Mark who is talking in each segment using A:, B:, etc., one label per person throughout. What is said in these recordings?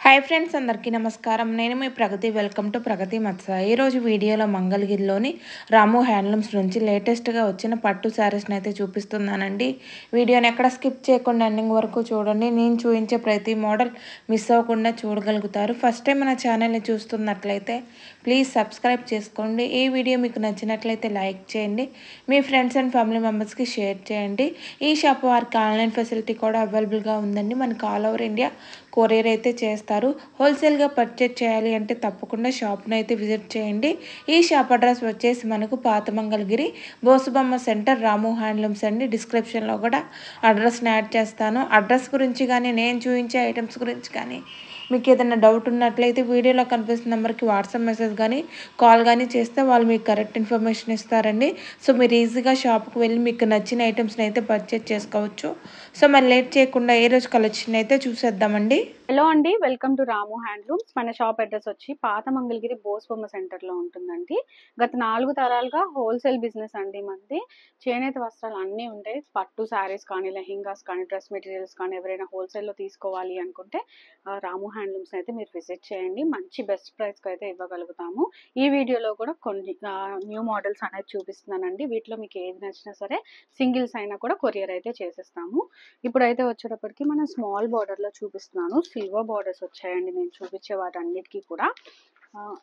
A: Hi friends, అందరికీ నమస్కారం. నేను మీ ప్రగతి. వెల్కమ్ టు ప్రగతి మత్స. ఈరోజు వీడియోలో మంగళగిరిలోని రాము హ్యాండ్లూమ్స్ నుంచి లేటెస్ట్గా వచ్చిన పట్టు శారీస్ని అయితే చూపిస్తున్నానండి. వీడియోని ఎక్కడ స్కిప్ చేయకుండా ఎండింగ్ వరకు చూడండి. నేను చూపించే ప్రతి మోడల్ మిస్ అవ్వకుండా చూడగలుగుతారు. ఫస్ట్ టైం మన ఛానల్ని చూస్తున్నట్లయితే ప్లీజ్ సబ్స్క్రైబ్ చేసుకోండి. ఈ వీడియో మీకు నచ్చినట్లయితే లైక్ చేయండి. మీ ఫ్రెండ్స్ అండ్ ఫ్యామిలీ మెంబర్స్కి షేర్ చేయండి. ఈ షాప్ వారికి ఆన్లైన్ ఫెసిలిటీ కూడా అవైలబుల్గా ఉందండి. మనకి ఆల్ ఓవర్ ఇండియా కొరియర్ అయితే చేస్తారు. హోల్సేల్గా పర్చేజ్ చేయాలి అంటే తప్పకుండా షాప్ను అయితే విజిట్ చేయండి. ఈ షాప్ అడ్రస్ వచ్చేసి మనకు పాత మంగళగిరి బోసుబొమ్మ సెంటర్ రాము హ్యాండ్లూమ్స్ అండి. డిస్క్రిప్షన్లో కూడా అడ్రస్ని యాడ్ చేస్తాను. అడ్రస్ గురించి కానీ నేను చూపించే ఐటమ్స్ గురించి కానీ మీకు ఏదైనా డౌట్ ఉన్నట్లయితే వీడియోలో కనిపిస్తున్న నెంబర్కి వాట్సాప్ మెసేజ్ కానీ కాల్ కానీ చేస్తే వాళ్ళు మీకు కరెక్ట్ ఇన్ఫర్మేషన్ ఇస్తారండి. సో మీరు ఈజీగా షాప్కి వెళ్ళి మీకు నచ్చిన ఐటమ్స్ని అయితే పర్చేజ్ చేసుకోవచ్చు. సో మరి లేట్ చేయకుండా ఏ రోజు కలెక్షన్ అయితే చూసేద్దామండి.
B: హలో అండి, వెల్కమ్ టు రాము హ్యాండ్లూమ్స్. మన షాప్ అడ్రస్ వచ్చి పాత మంగళగిరి బోసుబొమ్మ సెంటర్లో ఉంటుందండి. గత 4 తరాలుగా హోల్సేల్ బిజినెస్ అండి మనది. చేనేత వస్త్రాలు అన్నీ ఉంటాయి. పట్టు శారీస్ కానీ, లెహెంగాస్ కానీ, డ్రెస్ మెటీరియల్స్ కానీ ఎవరైనా హోల్సేల్లో తీసుకోవాలి అనుకుంటే రాము హ్యాండ్లూమ్స్ అయితే మీరు విజిట్ చేయండి. మంచి బెస్ట్ ప్రైస్కి అయితే ఇవ్వగలుగుతాము. ఈ వీడియోలో కూడా కొన్ని న్యూ మోడల్స్ అనేది చూపిస్తున్నానండి. వీటిలో మీకు ఏది నచ్చినా సరే సింగిల్స్ అయినా కూడా కొరియర్ అయితే చేసేస్తాము. ఇప్పుడైతే వచ్చేటప్పటికి మనం స్మాల్ బార్డర్లో చూపిస్తున్నాను. సిల్వర్ బార్డర్స్ వచ్చాయండి నేను చూపించే వాటన్నిటికీ కూడా.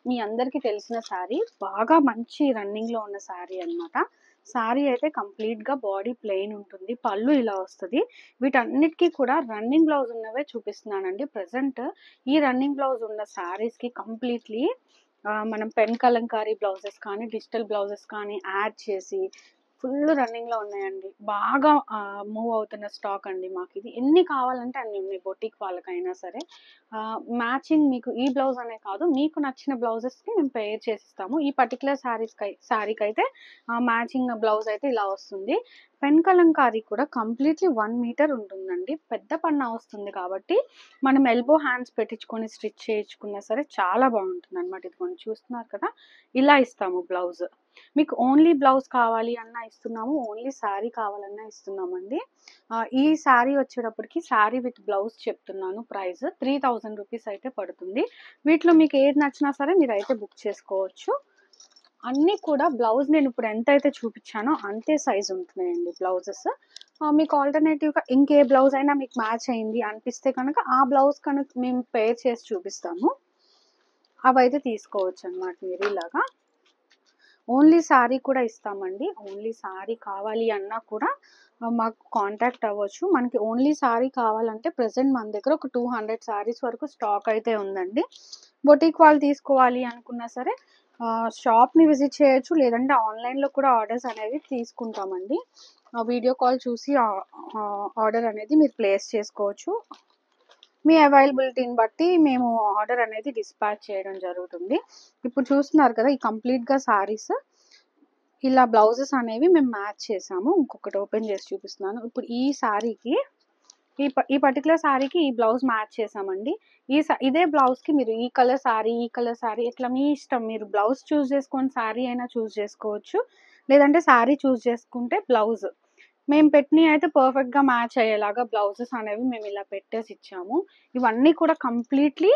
B: మీ అందరికీ తెలిసిన శారీ, బాగా మంచి రన్నింగ్లో ఉన్న శారీ అనమాట. శారీ అయితే కంప్లీట్గా బాడీ ప్లెయిన్ ఉంటుంది. పళ్ళు ఇలా వస్తుంది. వీటన్నిటికీ కూడా రన్నింగ్ బ్లౌజ్ ఉన్నవే చూపిస్తున్నానండి. ప్రజెంట్ ఈ రన్నింగ్ బ్లౌజ్ ఉన్న శారీస్కి కంప్లీట్లీ మనం పెన్ కలంకారీ బ్లౌజెస్ కానీ, డిజిటల్ బ్లౌజెస్ కానీ యాడ్ చేసి ఫుల్ రన్నింగ్లో ఉన్నాయండి. బాగా మూవ్ అవుతున్న స్టాక్ అండి. మాకు ఇది ఎన్ని కావాలంటే అన్ని ఉన్నాయి. బొటిక్ వాళ్ళకైనా సరే మ్యాచింగ్ మీకు ఈ బ్లౌజ్ అనే కాదు, మీకు నచ్చిన బ్లౌజెస్కి మేము పేర్ చేసిస్తాము. ఈ పర్టికులర్ శారీకి అయితే మ్యాచింగ్ బ్లౌజ్ అయితే ఇలా వస్తుంది. పెన్ కలంకారీ కూడా కంప్లీట్లీ 1 మీటర్ ఉంటుందండి. పెద్ద పన్నా వస్తుంది కాబట్టి మనం ఎల్బో హ్యాండ్స్ పెట్టించుకొని స్టిచ్ చేయించుకున్నా సరే చాలా బాగుంటుంది అనమాట. ఇది మనం చూస్తున్నారు కదా, ఇలా ఇస్తాము బ్లౌజ్. మీకు ఓన్లీ బ్లౌజ్ కావాలి అన్నా ఇస్తున్నాము, ఓన్లీ శారీ కావాలన్నా ఇస్తున్నామండి. ఈ శారీ వచ్చేటప్పటికి శారీ విత్ బ్లౌజ్ చెప్తున్నాను. ప్రైస్ 3000 రూపీస్ అయితే పడుతుంది. వీటిలో మీకు ఏది నచ్చినా సరే మీరు అయితే బుక్ చేసుకోవచ్చు. అన్నీ కూడా బ్లౌజ్ నేను ఇప్పుడు ఎంత అయితే చూపించానో అంతే సైజ్ ఉంటున్నాయండి బ్లౌజెస్. మీకు ఆల్టర్నేటివ్గా ఇంకే బ్లౌజ్ అయినా మీకు మ్యాచ్ అయింది అనిపిస్తే కనుక ఆ బ్లౌజ్ కనుక మేము పేర్ చేసి చూపిస్తాము. అవైతే తీసుకోవచ్చు అనమాట మీరు. ఇలాగా ఓన్లీ శారీ కూడా ఇస్తామండి. ఓన్లీ శారీ కావాలి అన్నా కూడా మాకు కాంటాక్ట్ అవ్వచ్చు. మనకి ఓన్లీ శారీ కావాలంటే ప్రజెంట్ మన దగ్గర ఒక 200 శారీస్ వరకు స్టాక్ అయితే ఉందండి. బొటిక్ వాళ్ళు తీసుకోవాలి అనుకున్నా సరే షాప్ని విజిట్ చేయొచ్చు, లేదంటే ఆన్లైన్లో కూడా ఆర్డర్స్ అనేవి తీసుకుంటామండి. వీడియో కాల్ చూసి ఆర్డర్ అనేది మీరు ప్లేస్ చేసుకోవచ్చు. మీ అవైలబిలిటీని బట్టి మేము ఆర్డర్ అనేది డిస్పాచ్ చేయడం జరుగుతుంది. ఇప్పుడు చూస్తున్నారు కదా, ఈ కంప్లీట్గా శారీస్ ఇలా బ్లౌజెస్ అనేవి మేము మ్యాచ్ చేసాము. ఇంకొకటి ఓపెన్ చేసి చూపిస్తున్నాను. ఇప్పుడు ఈ శారీకి ఈ పర్టికులర్ శారీకి ఈ బ్లౌజ్ మ్యాచ్ చేసామండి. ఇదే బ్లౌజ్కి మీరు ఈ కలర్ శారీ ఇట్లా మీ ఇష్టం. మీరు బ్లౌజ్ చూస్ చేసుకొని శారీ అయినా చూస్ చేసుకోవచ్చు, లేదంటే శారీ చూస్ చేసుకుంటే బ్లౌజ్. మేము పెట్టినవి అయితే పర్ఫెక్ట్గా మ్యాచ్ అయ్యేలాగా బ్లౌజెస్ అనేవి మేము ఇలా పెట్టేసి ఇచ్చాము. ఇవన్నీ కూడా కంప్లీట్లీ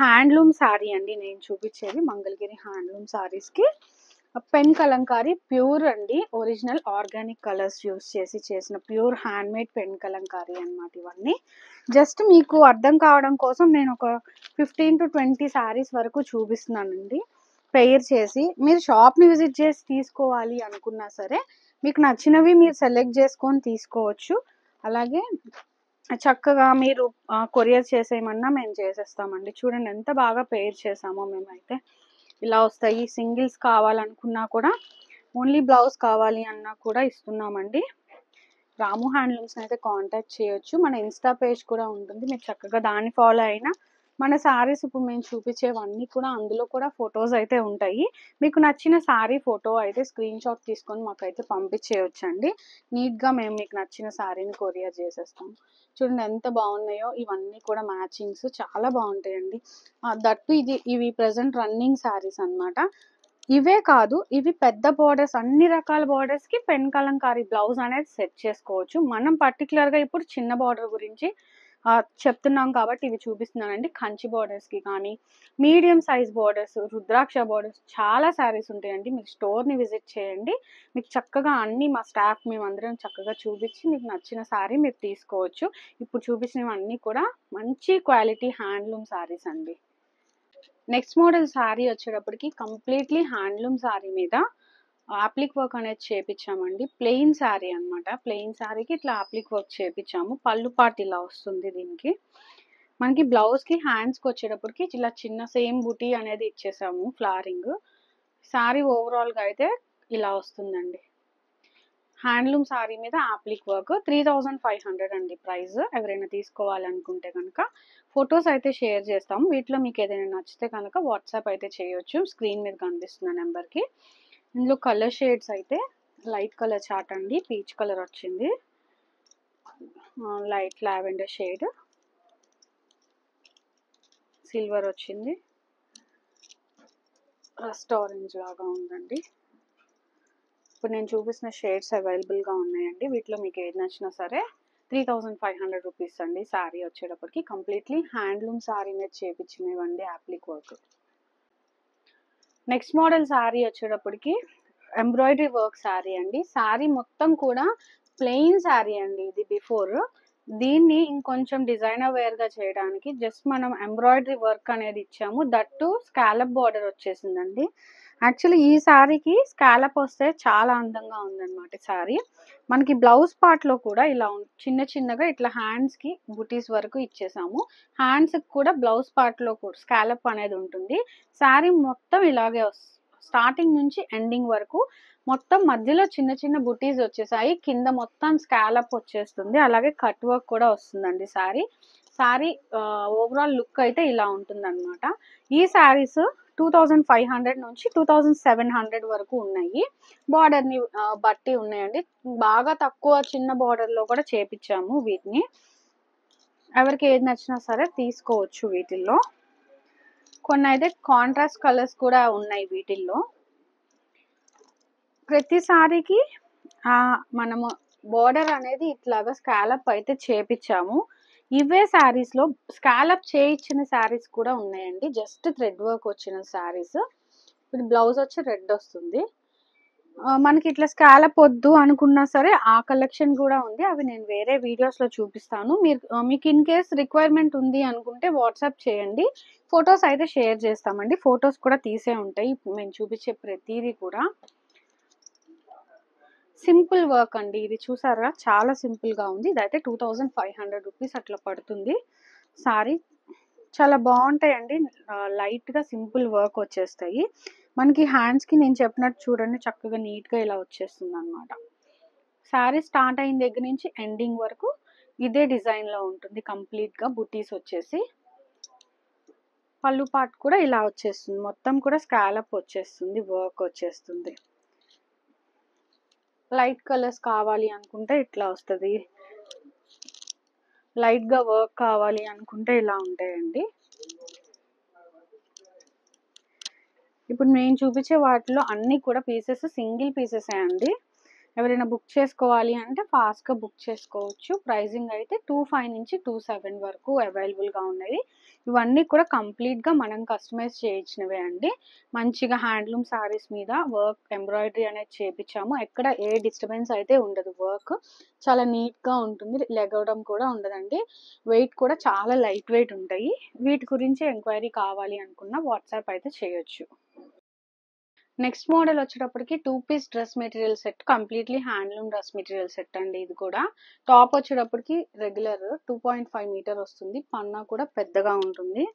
B: హ్యాండ్లూమ్ శారీ అండి. నేను చూపించేది మంగళగిరి హ్యాండ్లూమ్ శారీస్కి పెన్ కలంకారీ ప్యూర్ అండి. ఒరిజినల్ ఆర్గానిక్ కలర్స్ యూస్ చేసి చేసిన ప్యూర్ హ్యాండ్మేడ్ పెన్ కలంకారీ అన్నమాట. ఇవన్నీ జస్ట్ మీకు అర్థం కావడం కోసం నేను ఒక 15 to 20 శారీస్ వరకు చూపిస్తున్నానండి పెయిర్ చేసి. మీరు షాప్ని విజిట్ చేసి తీసుకోవాలి అనుకున్నా సరే మీకు నచ్చినవి మీరు సెలెక్ట్ చేసుకొని తీసుకోవచ్చు. అలాగే చక్కగా మీరు కొరియర్ చేసేయమన్నా మేము చేసేస్తామండి. చూడండి ఎంత బాగా పేర్ చేసామో మేమైతే. ఇలా వస్తాయి. సింగిల్స్ కావాలనుకున్నా కూడా, ఓన్లీ బ్లౌజ్ కావాలి అన్నా కూడా ఇస్తున్నామండి. రాము హ్యాండ్లూమ్స్ అయితే కాంటాక్ట్ చేయొచ్చు. మన ఇన్స్టా పేజ్ కూడా ఉంటుంది. మీరు చక్కగా దాన్ని ఫాలో అయినా మన శారీస్ ఇప్పుడు మేము చూపించేవన్నీ కూడా అందులో కూడా ఫొటోస్ అయితే ఉంటాయి. మీకు నచ్చిన శారీ ఫోటో అయితే స్క్రీన్ షాట్ తీసుకొని మాకైతే పంపించేయొచ్చండి. నీట్గా మేము మీకు నచ్చిన శారీని కొరియర్ చేసేస్తాం. చూడండి ఎంత బాగున్నాయో. ఇవన్నీ కూడా మ్యాచింగ్స్ చాలా బాగుంటాయండి. దట్టు ఇవి ప్రజెంట్ రన్నింగ్ శారీస్ అనమాట. ఇవే కాదు, ఇవి పెద్ద బోర్డర్స్, అన్ని రకాల బోర్డర్స్కి పెన్ కలంకారీ బ్లౌజ్ అనేది సెట్ చేసుకోవచ్చు. మనం పర్టికులర్గా ఇప్పుడు చిన్న బార్డర్ గురించి చెప్తున్నాం కాబట్టి ఇవి చూపిస్తున్నానండి. కంచి బార్డర్స్కి కానీ మీడియం సైజ్ బార్డర్స్, రుద్రాక్ష బార్డర్స్ చాలా శారీస్ ఉంటాయండి. మీరు స్టోర్ని విజిట్ చేయండి. మీకు చక్కగా అన్నీ మా స్టాఫ్ మేమందరం చక్కగా చూపించి మీకు నచ్చిన శారీ మీరు తీసుకోవచ్చు. ఇప్పుడు చూపించినవన్నీ కూడా మంచి క్వాలిటీ హ్యాండ్లూమ్ శారీస్ అండి. నెక్స్ట్ మోడల్ శారీ వచ్చేటప్పటికి కంప్లీట్లీ హ్యాండ్లూమ్ శారీ మీద ఆప్లిక్ వర్క్ అనేది చేపించామండి. ప్లెయిన్ శారీ అనమాట. ప్లెయిన్ శారీకి ఇట్లా ఆప్లిక్ వర్క్ చేపించాము. పళ్ళు పార్ట్ ఇలా వస్తుంది. దీనికి మనకి బ్లౌజ్కి హ్యాండ్స్కి వచ్చేటప్పటికి ఇలా చిన్న సేమ్ బుటీ అనేది ఇచ్చేసాము ఫ్లారింగ్. శారీ ఓవరాల్గా అయితే ఇలా వస్తుందండి. హ్యాండ్లూమ్ శారీ మీద ఆప్లిక్ వర్క్ 3500 అండి ప్రైస్. ఎవరైనా తీసుకోవాలనుకుంటే కనుక ఫొటోస్ అయితే షేర్ చేస్తాము. వీటిలో మీకు ఏదైనా నచ్చితే కనుక వాట్సాప్ అయితే చేయొచ్చు. స్క్రీన్ మీద కనిపిస్తున్న నెంబర్కి. ఇందులో కలర్ షేడ్స్ అయితే లైట్ కలర్ చాట్ అండి, పీచ్ కలర్ వచ్చింది, లైట్ లావెండర్ షేడ్, సిల్వర్ వచ్చింది, రస్ట్ ఆరెంజ్ లాగా ఉందండి. ఇప్పుడు నేను చూపిస్తున్న షేడ్స్ అవైలబుల్గా ఉన్నాయండి. వీటిలో మీకు ఏది నచ్చినా సరే 3500 రూపీస్ అండి. శారీ వచ్చేటప్పటికి కంప్లీట్లీ హ్యాండ్లూమ్ శారీ మీద చేపించినవండి applique work. Next model sari వచ్చేటప్పటికి ఎంబ్రాయిడరీ వర్క్ శారీ అండి. శారీ మొత్తం కూడా ప్లెయిన్ శారీ అండి. ఇది బిఫోర్ దీన్ని ఇంకొంచెం డిజైనర్ వేర్ గా చేయడానికి జస్ట్ మనం ఎంబ్రాయిడరీ వర్క్ అనేది ఇచ్చాము. దట్టు స్కాలప్ బార్డర్ వచ్చేసిందండి. యాక్చువల్లీ ఈ శారీకి స్కాలప్ వస్తే చాలా అందంగా ఉందన్నమాట. శారీ మనకి బ్లౌజ్ పార్ట్ లో కూడా ఇలా చిన్న చిన్నగా ఇట్లా హ్యాండ్స్ కి బుటీస్ వరకు ఇచ్చేసాము. హ్యాండ్స్ కి కూడా బ్లౌజ్ పార్ట్ లో కూడా స్కాలప్ అనేది ఉంటుంది. శారీ మొత్తం ఇలాగే స్టార్టింగ్ నుంచి ఎండింగ్ వరకు మొత్తం మధ్యలో చిన్న చిన్న బుటీస్ వచ్చేసాయి. కింద మొత్తం స్కాలప్ వచ్చేస్తుంది. అలాగే కట్ వర్క్ కూడా వస్తుందండి. శారీ ఓవరాల్ లుక్ అయితే ఇలా ఉంటుంది అనమాట. ఈ శారీస్ 2500 నుంచి 2700 వరకు ఉన్నాయి. బార్డర్ ని బట్టి ఉన్నాయండి. బాగా తక్కువ చిన్న బార్డర్ లో కూడా చేపించాము వీటిని. ఎవరికి ఏది నచ్చినా సరే తీసుకోవచ్చు. వీటిల్లో కొన్ని అయితే కాంట్రాస్ట్ కలర్స్ కూడా ఉన్నాయి. వీటిల్లో ప్రతి సారీకి మనము బోర్డర్ అనేది ఇట్లాగా స్కాలప్ అయితే చేపించాము. ఇవే శారీస్ లో స్కాలప్ చేయించిన శారీస్ కూడా ఉన్నాయండి. జస్ట్ థ్రెడ్ వర్క్ వచ్చిన శారీస్. ఇప్పుడు బ్లౌజ్ వచ్చి రెడ్ వస్తుంది. మనకి ఇట్లా స్కాలప్ వద్దు అనుకున్నా సరే ఆ కలెక్షన్ కూడా ఉంది. అవి నేను వేరే వీడియోస్ లో చూపిస్తాను. మీకు ఇన్ కేస్ రిక్వైర్మెంట్ ఉంది అనుకుంటే వాట్సాప్ చేయండి. ఫొటోస్ అయితే షేర్ చేస్తామండి. ఫొటోస్ కూడా తీసే ఉంటాయి. మేము చూపించే ప్రతిదీ కూడా సింపుల్ వర్క్ అండి. ఇది చూసారా చాలా సింపుల్ గా ఉంది. ఇదైతే 2500 రూపీస్ అట్లా పడుతుంది. సారీ చాలా బాగుంటాయండి. లైట్ గా సింపుల్ వర్క్ వచ్చేస్తాయి. మనకి హ్యాండ్స్ కి నేను చెప్పినట్టు చూడండి చక్కగా నీట్ గా ఇలా వచ్చేస్తుంది అనమాట. శారీ స్టార్ట్ అయిన దగ్గర నుంచి ఎండింగ్ వరకు ఇదే డిజైన్ లో ఉంటుంది. కంప్లీట్ గా బుటీస్ వచ్చేసి పళ్ళు పార్ట్ కూడా ఇలా వచ్చేస్తుంది. మొత్తం కూడా స్కాలప్ వచ్చేస్తుంది. వర్క్ వచ్చేస్తుంది. లైట్ కలర్స్ కావాలి అనుకుంటే ఇట్లా వస్తుంది. లైట్ గా వర్క్ కావాలి అనుకుంటే ఇలా ఉంటాయండి. ఇప్పుడు నేను చూపించే వాటిలో అన్ని కూడా పీసెస్ సింగిల్ పీసెస్ అండి. ఎవరైనా బుక్ చేసుకోవాలి అంటే ఫాస్ట్ గా బుక్ చేసుకోవచ్చు. ప్రైజింగ్ అయితే 25 నుంచి 27 వరకు అవైలబుల్ గా ఉన్నాయి. ఇవన్నీ కూడా కంప్లీట్ గా మనం కస్టమైజ్ చేయించినవే అండి. మంచిగా హ్యాండ్లూమ్ సారీస్ మీద వర్క్ ఎంబ్రాయిడరీ అనేది చేపించాము. ఎక్కడ ఏ డిస్టర్బెన్స్ అయితే ఉండదు. వర్క్ చాలా నీట్ గా ఉంటుంది. లెగవడం కూడా ఉండదండి. వెయిట్ కూడా చాలా లైట్ వెయిట్ ఉంటాయి. వీటి గురించి ఎంక్వైరీ కావాలి అనుకున్న వాట్సాప్ అయితే చేయొచ్చు. నెక్స్ట్ మోడల్ వచ్చేటప్పటికి 2 piece dress material set. Completely handloom dress material set అండి. ఇది కూడా టాప్ వచ్చేటప్పటికి రెగ్యులర్ 2.5 మీటర్ వస్తుంది. పన్నా కూడా పెద్దగా ఉంటుంది.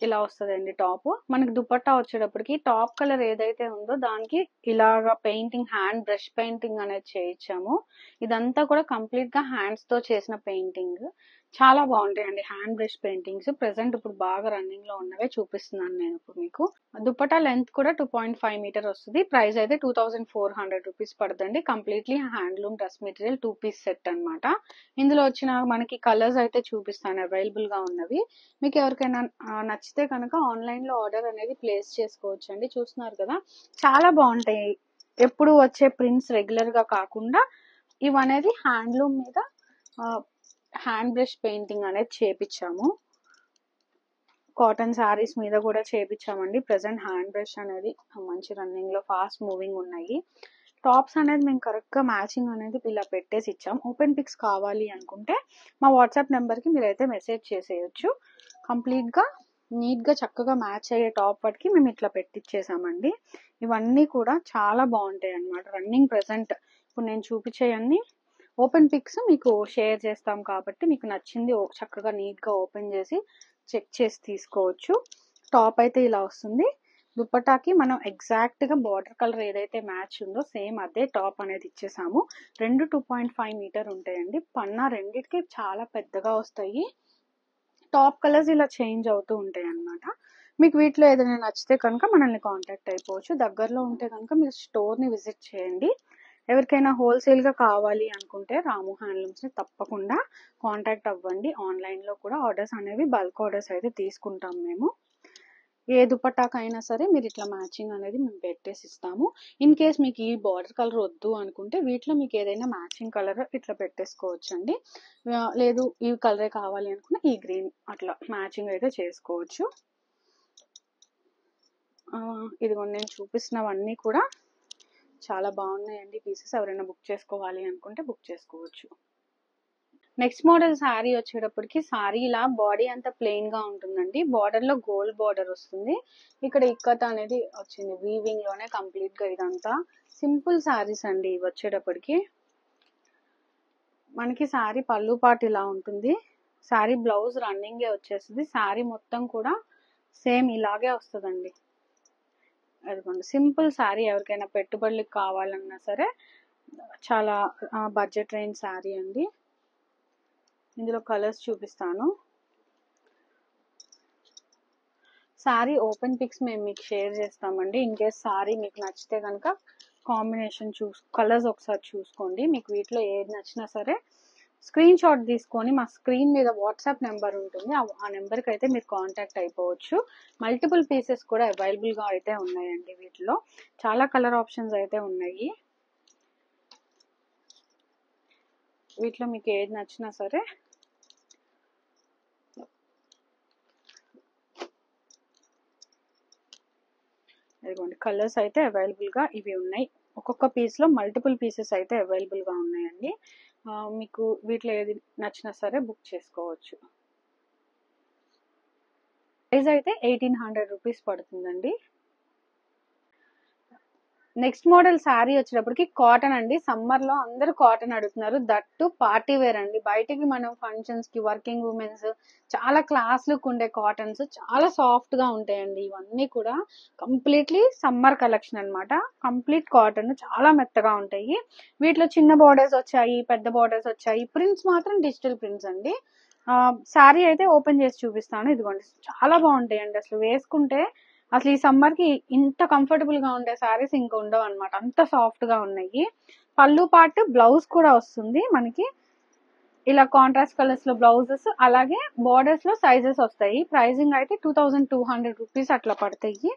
B: ఇలా వస్తుందండి టాప్. మనకి దుపట్టా వచ్చేటప్పటికి టాప్ కలర్ ఏదైతే ఉందో దానికి ఇలాగా పెయింటింగ్ హ్యాండ్ బ్రష్ పెయింటింగ్ అనేది చేయించాము. ఇదంతా కూడా కంప్లీట్ గా హ్యాండ్స్ తో చేసిన పెయింటింగ్. చాలా బాగుంటాయండి హ్యాండ్ బ్రష్ పెయింటింగ్స్. ప్రెసెంట్ ఇప్పుడు బాగా రన్నింగ్ లో ఉన్నవే చూపిస్తున్నాను నేను ఇప్పుడు మీకు. దుపట్టా లెంత్ కూడా 2.5 మీటర్ వస్తుంది. ప్రైస్ అయితే 2400 రూపీస్ పడుతుంది. Completely handloom dress material 2 piece set అనమాట. ఇందులో వచ్చిన మనకి కలర్స్ అయితే చూపిస్తాను అవైలబుల్ గా ఉన్నవి. మీకు ఎవరికైనా నచ్చితే కనుక ఆన్లైన్ లో ఆర్డర్ అనేది ప్లేస్ చేసుకోవచ్చు అండి. చూస్తున్నారు కదా చాలా బాగుంటాయి. ఎప్పుడు వచ్చే ప్రింట్స్ రెగ్యులర్ గా కాకుండా ఇవనేది హ్యాండ్లూమ్ మీద హ్యాండ్ బ్రష్ పెయింటింగ్ అనేది చేపించాము. కాటన్ శారీస్ మీద కూడా చేపించామండి. ప్రెసెంట్ హ్యాండ్ బ్రష్ అనేది మంచి రన్నింగ్ లో ఫాస్ట్ మూవింగ్ ఉన్నాయి. టాప్స్ అనేది మేము కరెక్ట్ గా మ్యాచింగ్ అనేది ఇలా పెట్టేసి ఇచ్చాం. ఓపెన్ పిక్స్ కావాలి అనుకుంటే మా వాట్సాప్ నెంబర్ కి మీరైతే మెసేజ్ చేసేయచ్చు. కంప్లీట్ గా నీట్ గా చక్కగా మ్యాచ్ అయ్యే టాప్ వాటికి మేము ఇట్లా పెట్టిచ్చేసామండి. ఇవన్నీ కూడా చాలా బాగుంటాయి అన్నమాట. రన్నింగ్ ప్రెసెంట్ ఇప్పుడు నేను చూపించేవన్నీ ఓపెన్ పిక్స్ మీకు షేర్ చేస్తాం కాబట్టి మీకు నచ్చింది చక్కగా నీట్ గా ఓపెన్ చేసి చెక్ చేసి తీసుకోవచ్చు. టాప్ అయితే ఇలా వస్తుంది. దుపట్టాకి మనం ఎగ్జాక్ట్ గా బార్డర్ కలర్ ఏదైతే మ్యాచ్ ఉందో సేమ్ అదే టాప్ అనేది ఇచ్చేసాము. 2.5 మీటర్ ఉంటాయండి. పన్నా రెండిటికి చాలా పెద్దగా వస్తాయి. టాప్ కలర్స్ ఇలా చేంజ్ అవుతూ ఉంటాయి అన్నమాట. మీకు వీటిలో ఏదైనా నచ్చితే కనుక మనల్ని కాంటాక్ట్ అయిపోవచ్చు. దగ్గరలో ఉంటే కనుక మీరు స్టోర్ ని విజిట్ చేయండి. ఎవరికైనా హోల్సేల్ గా కావాలి అనుకుంటే రాము హ్యాండ్లూమ్స్ ని తప్పకుండా కాంటాక్ట్ అవ్వండి. ఆన్లైన్ లో కూడా ఆర్డర్స్ అనేవి బల్క్ ఆర్డర్స్ అయితే తీసుకుంటాం మేము. ఏ దుపట్టాకైనా సరే మీరు ఇట్లా మ్యాచింగ్ అనేది మేము పెట్టేసి ఇస్తాము. ఇన్ కేస్ మీకు ఈ బార్డర్ కలర్ వద్దు అనుకుంటే వీటిలో మీకు ఏదైనా మ్యాచింగ్ కలర్ ఇట్లా పెట్టేసుకోవచ్చు అండి. లేదు ఈ కలరే కావాలి అనుకుంటే ఈ గ్రీన్ అట్లా మ్యాచింగ్ అయితే చేసుకోవచ్చు. ఇదిగో నేను చూపిస్తున్నవన్నీ కూడా చాలా బాగున్నాయండి పీసెస్. ఎవరైనా బుక్ చేసుకోవాలి అనుకుంటే బుక్ చేసుకోవచ్చు. నెక్స్ట్ మోడల్ శారీ వచ్చేటప్పటికి శారీ ఇలా బాడీ అంతా ప్లెయిన్ గా ఉంటుందండి. బార్డర్ లో గోల్డ్ బార్డర్ వస్తుంది. ఇక్కడ ఇక్కత్ అనేది వచ్చింది. వీవింగ్ లోనే కంప్లీట్ గా ఇదంతా సింపుల్ శారీస్ అండి. ఇవి వచ్చేటప్పటికి మనకి శారీ పళ్ళు పాటు ఇలా ఉంటుంది. శారీ బ్లౌజ్ రన్నింగ్ వచ్చేస్తుంది. శారీ మొత్తం కూడా సేమ్ ఇలాగే వస్తుందండి. అదిగోండి సింపుల్ శారీ. ఎవరికైనా పెట్టుబడులకు కావాలన్నా సరే చాలా బడ్జెట్ రేంజ్ శారీ అండి. ఇందులో కలర్స్ చూపిస్తాను. శారీ ఓపెన్ పిక్స్ మేము మీకు షేర్ చేస్తామండి. ఇన్ కేస్ శారీ మీకు నచ్చితే కనుక కాంబినేషన్ కలర్స్ ఒకసారి చూసుకోండి. మీకు వీటిలో ఏది నచ్చినా సరే స్క్రీన్ షాట్ తీసుకొని మా స్క్రీన్ మీద వాట్సాప్ నెంబర్ ఉంటుంది. ఆ నెంబర్కి అయితే మీరు కాంటాక్ట్ అయిపోవచ్చు. మల్టిపుల్ పీసెస్ కూడా అవైలబుల్ గా అయితే ఉన్నాయండి. వీటిలో చాలా కలర్ ఆప్షన్స్ అయితే ఉన్నాయి. వీటిలో మీకు ఏది నచ్చినా సరే ఇదిగోండి కలర్స్ అయితే అవైలబుల్ గా ఇవి ఉన్నాయి. ఒక్కొక్క పీస్ లో మల్టిపుల్ పీసెస్ అయితే అవైలబుల్ గా ఉన్నాయండి. మీకు వీటిలో ఏది నచ్చినా సరే బుక్ చేసుకోవచ్చు. ప్రైస్ అయితే 1800 రూపీస్ పడుతుందండి. నెక్స్ట్ మోడల్ శారీ వచ్చేటప్పటికి కాటన్ అండి. సమ్మర్ లో అందరూ కాటన్ అడుగుతున్నారు. దట్టు పార్టీ వేర్ అండి. బయటికి మనం ఫంక్షన్స్ కి వర్కింగ్ ఉమెన్స్ చాలా క్లాస్ లుక్ ఉండే కాటన్స్ చాలా సాఫ్ట్ గా ఉంటాయండి. ఇవన్నీ కూడా కంప్లీట్లీ సమ్మర్ కలెక్షన్ అన్నమాట. కంప్లీట్ కాటన్ చాలా మెత్తగా ఉంటాయి. వీటిలో చిన్న బోర్డర్స్ వచ్చాయి, పెద్ద బోర్డర్స్ వచ్చాయి. ప్రింట్స్ మాత్రం డిజిటల్ ప్రింట్స్ అండి. శారీ అయితే ఓపెన్ చేసి చూపిస్తాను. ఇదిగోండి చాలా బాగుంటాయండి. అసలు వేసుకుంటే అసలు ఈ సమ్మర్ కి ఇంత కంఫర్టబుల్ గా ఉండే శారీస్ ఇంకా ఉండవు అనమాట. అంత సాఫ్ట్ గా ఉన్నాయి. పళ్ళు పాటు బ్లౌజ్ కూడా వస్తుంది మనకి. ఇలా కాంట్రాస్ట్ కలర్స్ లో బ్లౌజెస్, అలాగే బోర్డర్స్ లో సైజెస్ వస్తాయి. ప్రైజింగ్ అయితే 2200 రూపీస్ అట్లా పడతాయి.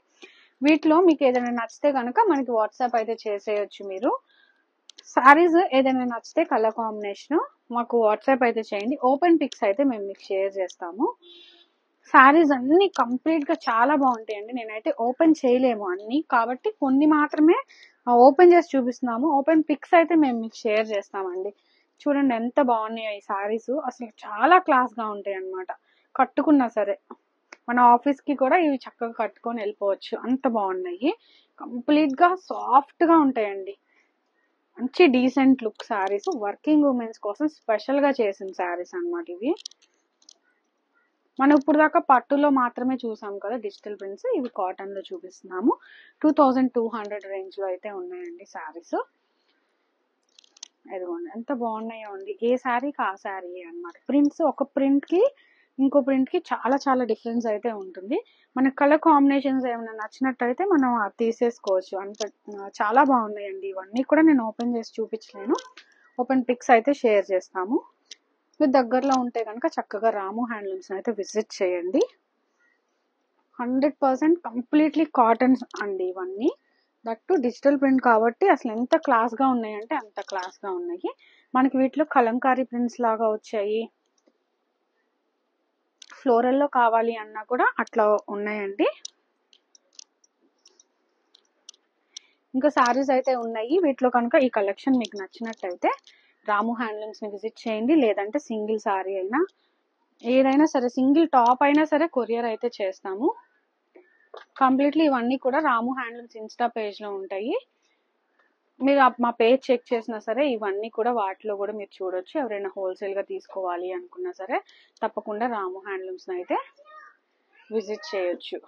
B: వీటిలో మీకు ఏదైనా నచ్చితే కనుక మనకి వాట్సాప్ అయితే చేసేయచ్చు. మీరు శారీస్ ఏదైనా నచ్చితే కలర్ కాంబినేషన్ మాకు వాట్సాప్ అయితే చేయండి. ఓపెన్ పిక్స్ అయితే మేము మీకు షేర్ చేస్తాము. శారీస్ అన్ని కంప్లీట్ గా చాలా బాగుంటాయండి. నేనైతే ఓపెన్ చేయలేము అన్ని, కాబట్టి కొన్ని మాత్రమే ఓపెన్ చేసి చూపిస్తున్నాము. ఓపెన్ పిక్స్ అయితే మేము మీకు షేర్ చేస్తామండి. చూడండి ఎంత బాగున్నాయో ఈ శారీస్. అసలు చాలా క్లాస్ గా ఉంటాయి అన్నమాట. కట్టుకున్నా సరే మన ఆఫీస్ కి కూడా ఇవి చక్కగా కట్టుకొని వెళ్ళిపోవచ్చు. అంత బాగున్నాయి. కంప్లీట్ గా సాఫ్ట్ గా ఉంటాయండి. మంచి decent look saris. Working women's కోసం స్పెషల్ గా చేసిన శారీస్ అన్నమాట ఇవి. మనం ఇప్పుడు దాకా పట్టులో మాత్రమే చూసాం కదా డిజిటల్ ప్రింట్స్. ఇవి కాటన్ లో చూపిస్తున్నాము. 2200 రేంజ్ లో అయితే ఉన్నాయండి శారీస్. ఇదిగోండి ఎంత బాగున్నాయో అండి. ఏ శారీకి ఆ శారీ అన్నమాట. ప్రింట్స్ ఒక ప్రింట్ కి ఇంకో ప్రింట్ కి చాలా చాలా డిఫరెన్స్ అయితే ఉంటుంది. మన కలర్ కాంబినేషన్స్ ఏమైనా నచ్చినట్టయితే మనం అది తీసేసుకోవచ్చు. అంత చాలా బాగున్నాయండి. ఇవన్నీ కూడా నేను ఓపెన్ చేసి చూపించలేను. ఓపెన్ పిక్స్ అయితే షేర్ చేస్తాము. మీరు దగ్గరలో ఉంటే కనుక చక్కగా రాము హ్యాండ్లూమ్స్ అయితే విజిట్ చేయండి. 100% కంప్లీట్లీ కాటన్స్ అండి ఇవన్నీ. దట్టు డిజిటల్ ప్రింట్ కాబట్టి అసలు ఎంత క్లాస్ గా ఉన్నాయంటే అంత క్లాస్ గా ఉన్నాయి. మనకి వీటిలో కలంకారీ ప్రింట్స్ లాగా వచ్చాయి. ఫ్లోరల్లో కావాలి అన్నా కూడా అట్లా ఉన్నాయండి. ఇంకా సారీస్ అయితే ఉన్నాయి. వీటిలో కనుక ఈ కలెక్షన్ మీకు నచ్చినట్టయితే రాము హ్యాండ్లూమ్స్ని విజిట్ చేయండి. లేదంటే సింగిల్ సారీ అయినా ఏదైనా సరే, సింగిల్ టాప్ అయినా సరే కొరియర్ అయితే చేస్తాము. కంప్లీట్లీ ఇవన్నీ కూడా రాము హ్యాండ్లూమ్స్ ఇన్స్టా పేజ్లో ఉంటాయి. మీరు మా పేజ్ చెక్ చేసినా సరే ఇవన్నీ కూడా వాటిలో కూడా మీరు చూడొచ్చు. ఎవరైనా హోల్సేల్గా తీసుకోవాలి అనుకున్నా సరే తప్పకుండా రాము హ్యాండ్లూమ్స్ని అయితే విజిట్ చేయొచ్చు.